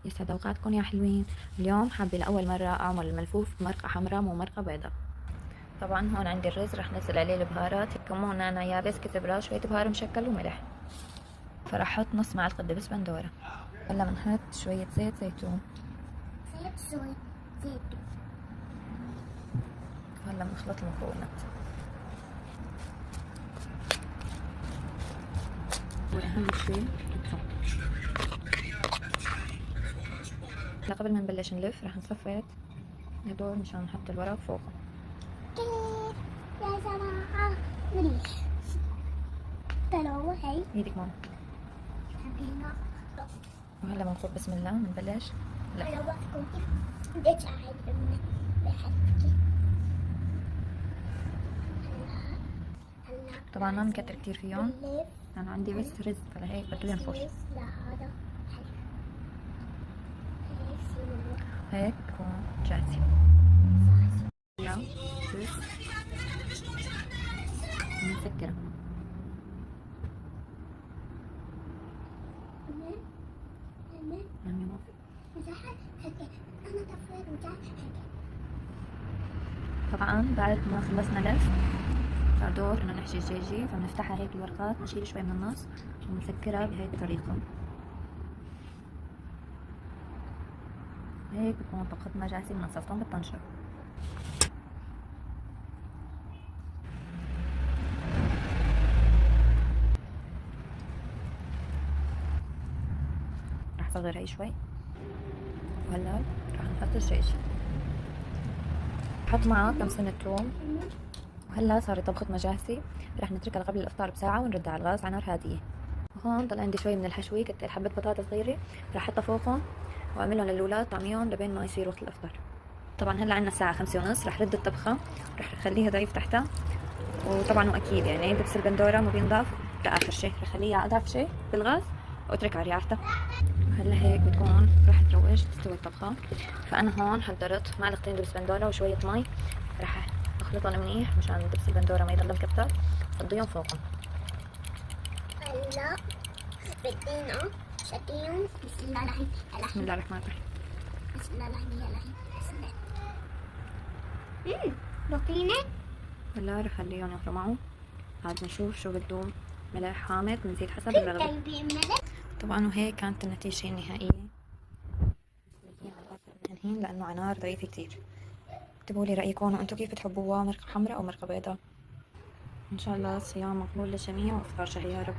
يسعد اوقاتكم يا حلوين. اليوم حابة لأول مرة أعمل الملفوف بمرقة حمراء مو مرقة بيضاء. طبعا هون عندي الرز رح نزل عليه البهارات، كمون، نعناع يابس، كزبرة، شوية بهار مشكل وملح. فرح أحط نص معلقة دبس بندورة. هلا بنحط شوية زيت زيتون. هلا بنخلط المكونات. وأهم شي الثوم. هلا قبل ما نبلش نلف رح نصفط هدول مشان نحط الورق فوقه. يا جماعة مريح تلو هاي ايدك ماما. حبينا وهلا بنقول بسم الله بنبلش. لا أنا وقفكم بديت أعيد من بحبك. هلا طبعا ما بنكتر كتير فيهم، أنا عندي بس رز فلهيك بده ينفش. لهذا هيك بكون جاهزة. يلا رز مسكرة. نعم يا ماما. طبعا بعد ما خلصنا لف صار دور انه نحشي الجيجي، فبنفتحها هيك الورقات، نشيل شوي من النص ونسكرها بهيك الطريقة. هيك بكون طبختنا جاهزة، بنصفهم بالطنجرة. رح صغر هي شوي، وهلا رح نحط الجيجي، نحط معه كم سنة ثوم. وهلا صارت طبختنا جاهزة، رح نتركها قبل الافطار بساعة ونردها على الغاز على نار هادية. وهون ضل عندي شوي من الحشوي، كتر حبة بطاطا صغيرة رح احطها فوقهم واعملهم للاولاد طعميهم لبين ما يصير وقت الافطار. طبعا هلا عنا الساعة 5:30، رح رد الطبخة، رح خليها ضعيف تحتها. وطبعا واكيد يعني دبس البندورة ما بينضاف لآخر شي، رح خليها أضعف شي بالغاز واترك على ريحتها. هلا هيك بتكون راح تروج تستوي الطبخة. فأنا هون حضرت معلقتين دبس بندورة وشوية مي، رح اخلطهم منيح مشان دبس البندورة ما يضل مكتر، فضيهم فوقهم. هلا بدينا شكلهم بسم الله الرحمن بسم الله الرحمن الرحيم. بسم الله الرحمن الرحيم بسم الله. بطينة هلا رح خليهم ياكلوا معه، عاد بنشوف شو بدهم، ملح حامض بنزيد حسب الرغبة. طبعا وهيك كانت النتيجة النهائية. منهين لأنه على نار ضعيفة كتير. اكتبوا لي رأيكم وانتو كيف بتحبوها، مرقة حمراء أو مرقة بيضاء. إن شاء الله صيام مقبول للجميع وإفطار شهي يا رب.